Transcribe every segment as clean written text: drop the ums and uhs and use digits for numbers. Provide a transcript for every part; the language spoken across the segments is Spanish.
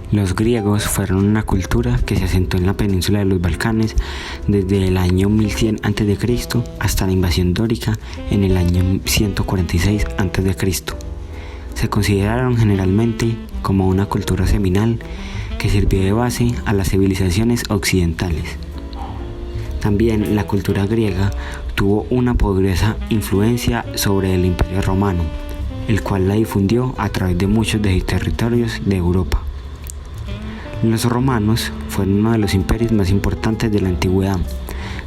Los griegos fueron una cultura que se asentó en la península de los Balcanes desde el año 1100 a.C. hasta la invasión dórica en el año 146 a.C. Se consideraron generalmente como una cultura seminal que sirvió de base a las civilizaciones occidentales. También la cultura griega tuvo una poderosa influencia sobre el Imperio Romano, el cual la difundió a través de muchos de sus territorios de Europa. Los romanos fueron uno de los imperios más importantes de la antigüedad,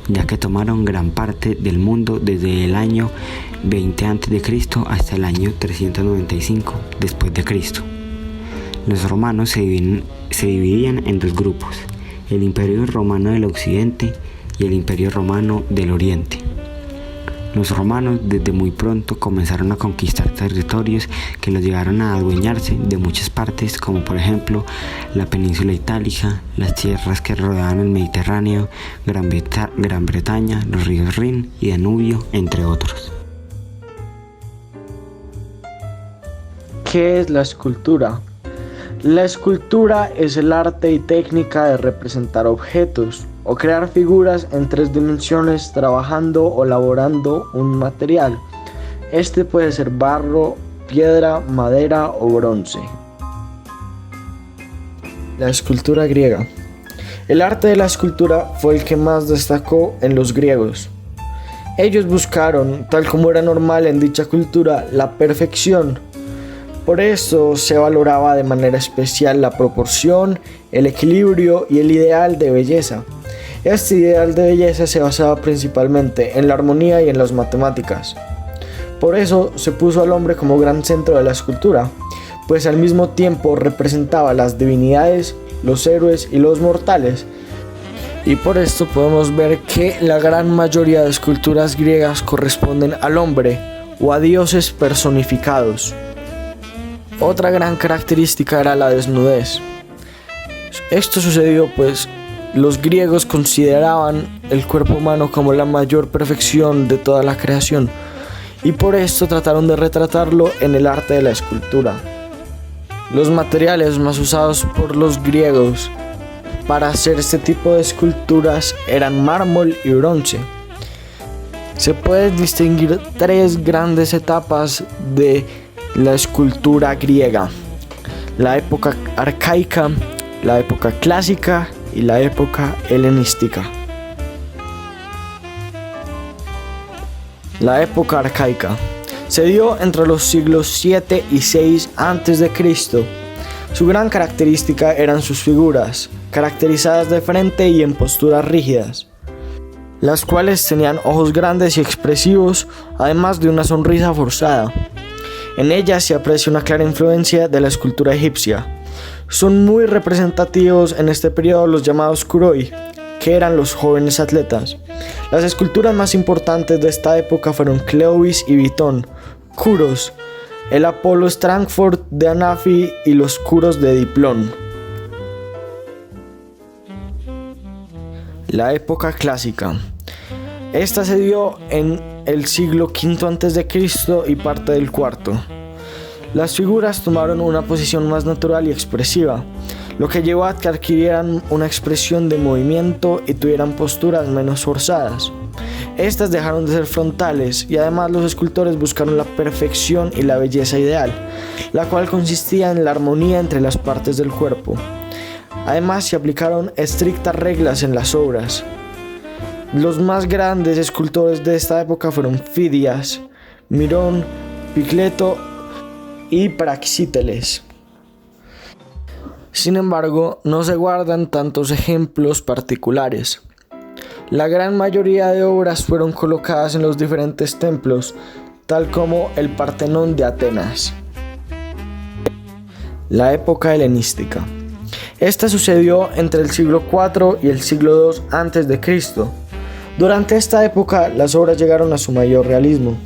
ya que tomaron gran parte del mundo desde el año 20 a.C. hasta el año 395 después de Cristo. Los romanos se dividían en dos grupos, el Imperio Romano del Occidente y el Imperio Romano del Oriente. Los romanos desde muy pronto comenzaron a conquistar territorios que los llevaron a adueñarse de muchas partes, como por ejemplo la península itálica, las tierras que rodeaban el Mediterráneo, Gran Bretaña, los ríos Rin y Danubio, entre otros. ¿Qué es la escultura? La escultura es el arte y técnica de representar objetos o crear figuras en 3 dimensiones trabajando o elaborando un material. Este puede ser barro, piedra, madera o bronce. La escultura griega. El arte de la escultura fue el que más destacó en los griegos. Ellos buscaron, tal como era normal en dicha cultura, la perfección. Por eso se valoraba de manera especial la proporción, el equilibrio y el ideal de belleza. Este ideal de belleza se basaba principalmente en la armonía y en las matemáticas. Por eso se puso al hombre como gran centro de la escultura, pues al mismo tiempo representaba las divinidades, los héroes y los mortales. Y por esto podemos ver que la gran mayoría de esculturas griegas corresponden al hombre o a dioses personificados. Otra gran característica era la desnudez. Esto sucedió pues los griegos consideraban el cuerpo humano como la mayor perfección de toda la creación y por esto trataron de retratarlo en el arte de la escultura. Los materiales más usados por los griegos para hacer este tipo de esculturas eran mármol y bronce. Se pueden distinguir 3 grandes etapas de la escultura griega: la época arcaica, la época clásica y la época helenística. La época arcaica se dio entre los siglos 7 y 6 a.C. Su gran característica eran sus figuras, caracterizadas de frente y en posturas rígidas, las cuales tenían ojos grandes y expresivos, además de una sonrisa forzada. En ellas se aprecia una clara influencia de la escultura egipcia. Son muy representativos en este periodo los llamados kuroi, que eran los jóvenes atletas. Las esculturas más importantes de esta época fueron Cleobis y Bitón, Kuros, el Apolo Strangford de Anafi y los Kuros de Diplón. La época clásica. Esta se dio en el siglo V a.C. y parte del IV. Las figuras tomaron una posición más natural y expresiva, lo que llevó a que adquirieran una expresión de movimiento y tuvieran posturas menos forzadas. Estas dejaron de ser frontales y además los escultores buscaron la perfección y la belleza ideal, la cual consistía en la armonía entre las partes del cuerpo. Además se aplicaron estrictas reglas en las obras. Los más grandes escultores de esta época fueron Fidias, Mirón, Picleto y Praxíteles. Sin embargo, no se guardan tantos ejemplos particulares. La gran mayoría de obras fueron colocadas en los diferentes templos, tal como el Partenón de Atenas. La época helenística. Esta sucedió entre el siglo IV y el siglo II a.C. Durante esta época, las obras llegaron a su mayor realismo,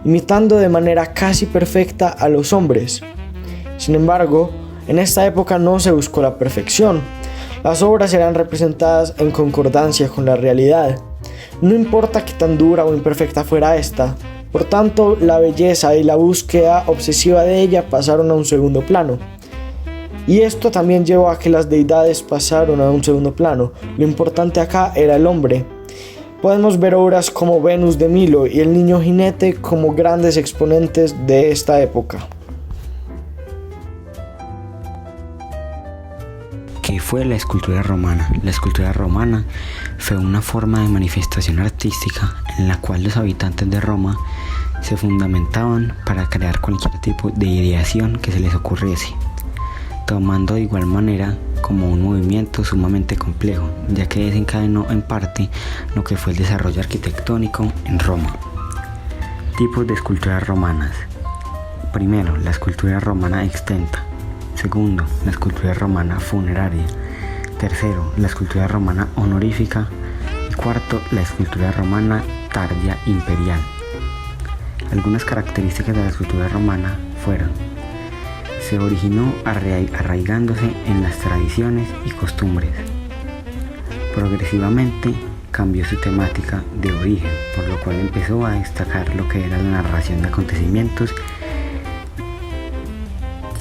imitando de manera casi perfecta a los hombres. Sin embargo, en esta época no se buscó la perfección. Las obras eran representadas en concordancia con la realidad. No importa qué tan dura o imperfecta fuera esta, por tanto, la belleza y la búsqueda obsesiva de ella pasaron a un segundo plano. Y esto también llevó a que las deidades pasaron a un segundo plano. Lo importante acá era el hombre. Podemos ver obras como Venus de Milo y El Niño Jinete como grandes exponentes de esta época. ¿Qué fue la escultura romana? La escultura romana fue una forma de manifestación artística en la cual los habitantes de Roma se fundamentaban para crear cualquier tipo de ideación que se les ocurriese, tomando de igual manera como un movimiento sumamente complejo, ya que desencadenó en parte lo que fue el desarrollo arquitectónico en Roma. Tipos de esculturas romanas. Primero, la escultura romana extenta. Segundo, la escultura romana funeraria. Tercero, la escultura romana honorífica. Y cuarto, la escultura romana tardia imperial. Algunas características de la escultura romana fueron: se originó arraigándose en las tradiciones y costumbres. Progresivamente cambió su temática de origen, por lo cual empezó a destacar lo que era la narración de acontecimientos.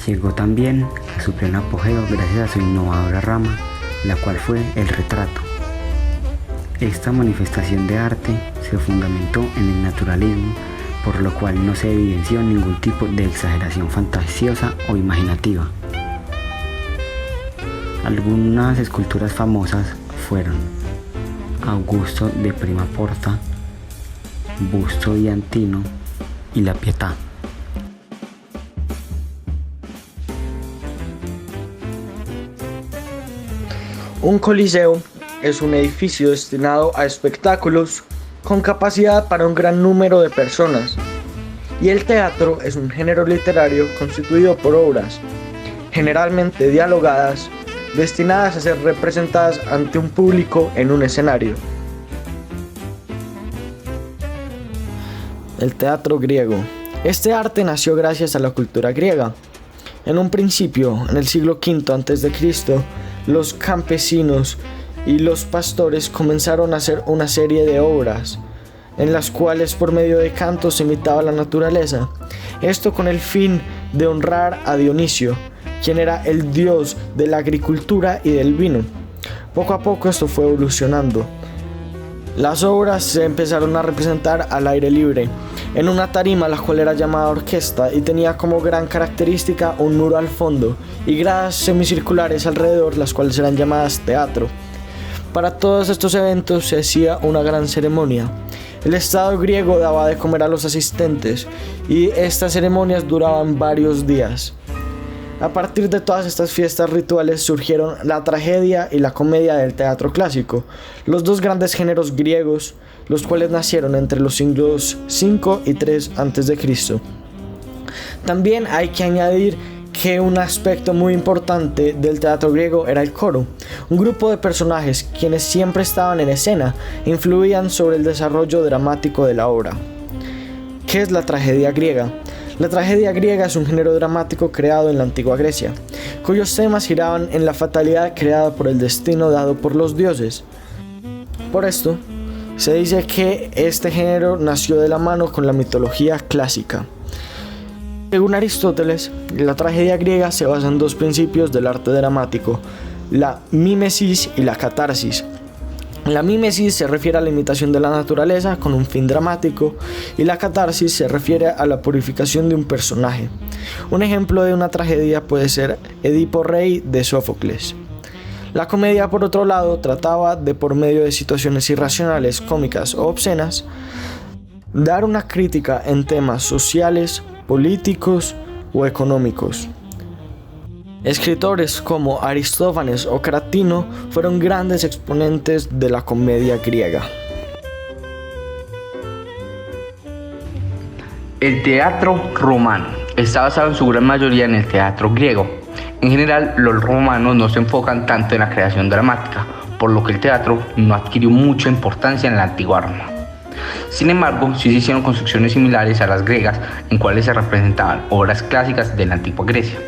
Llegó también a su pleno apogeo gracias a su innovadora rama, la cual fue el retrato. Esta manifestación de arte se fundamentó en el naturalismo, por lo cual no se evidenció ningún tipo de exageración fantasiosa o imaginativa. Algunas esculturas famosas fueron Augusto de Prima Porta, Busto di Antino y La Pietà. Un coliseo es un edificio destinado a espectáculos con capacidad para un gran número de personas, y el teatro es un género literario constituido por obras, generalmente dialogadas, destinadas a ser representadas ante un público en un escenario. El teatro griego. Este arte nació gracias a la cultura griega. En un principio, en el siglo V a.C., los campesinos y los pastores comenzaron a hacer una serie de obras en las cuales por medio de cantos se imitaba la naturaleza. Esto con el fin de honrar a Dionisio, quien era el dios de la agricultura y del vino. Poco a poco esto fue evolucionando. Las obras se empezaron a representar al aire libre, en una tarima la cual era llamada orquesta y tenía como gran característica un muro al fondo y gradas semicirculares alrededor, las cuales eran llamadas teatro. Para todos estos eventos se hacía una gran ceremonia. El Estado griego daba de comer a los asistentes y estas ceremonias duraban varios días. A partir de todas estas fiestas rituales surgieron la tragedia y la comedia del teatro clásico, los dos grandes géneros griegos, los cuales nacieron entre los siglos V y III a.C. También hay que añadir que un aspecto muy importante del teatro griego era el coro, un grupo de personajes quienes siempre estaban en escena e influían sobre el desarrollo dramático de la obra. ¿Qué es la tragedia griega? La tragedia griega es un género dramático creado en la antigua Grecia, cuyos temas giraban en la fatalidad creada por el destino dado por los dioses. Por esto, se dice que este género nació de la mano con la mitología clásica. Según Aristóteles, la tragedia griega se basa en dos principios del arte dramático, la mímesis y la catarsis. La mímesis se refiere a la imitación de la naturaleza con un fin dramático y la catarsis se refiere a la purificación de un personaje. Un ejemplo de una tragedia puede ser Edipo Rey de Sófocles. La comedia, por otro lado, trataba de, por medio de situaciones irracionales, cómicas o obscenas, dar una crítica en temas sociales, políticos o económicos. Escritores como Aristófanes o Cratino fueron grandes exponentes de la comedia griega. El teatro romano está basado en su gran mayoría en el teatro griego. En general, los romanos no se enfocan tanto en la creación dramática, por lo que el teatro no adquirió mucha importancia en la antigua Roma. Sin embargo, sí se hicieron construcciones similares a las griegas, en cuales se representaban obras clásicas de la antigua Grecia.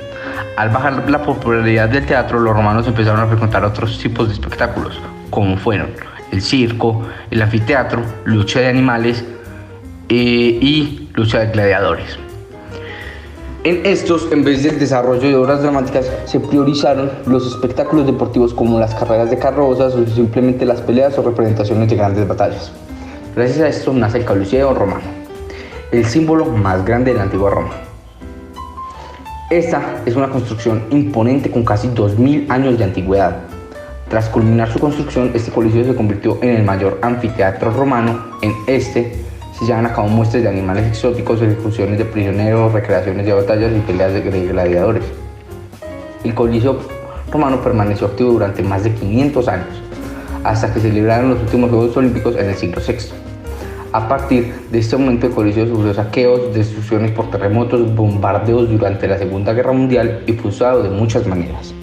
Al bajar la popularidad del teatro, los romanos empezaron a frecuentar otros tipos de espectáculos, como fueron el circo, el anfiteatro, lucha de animales y lucha de gladiadores. En estos, en vez del desarrollo de obras dramáticas, se priorizaron los espectáculos deportivos como las carreras de carrozas o simplemente las peleas o representaciones de grandes batallas. Gracias a esto nace el Coliseo romano, el símbolo más grande de la antigua Roma. Esta es una construcción imponente con casi 2000 años de antigüedad. Tras culminar su construcción, este coliseo se convirtió en el mayor anfiteatro romano. En este se llevan a cabo muestras de animales exóticos, ejecuciones de prisioneros, recreaciones de batallas y peleas de gladiadores. El Coliseo romano permaneció activo durante más de 500 años, hasta que se celebraron los últimos Juegos Olímpicos en el siglo VI. A partir de este momento el Coliseo sufrió saqueos, destrucciones por terremotos, bombardeos durante la Segunda Guerra Mundial y fue usado de muchas maneras.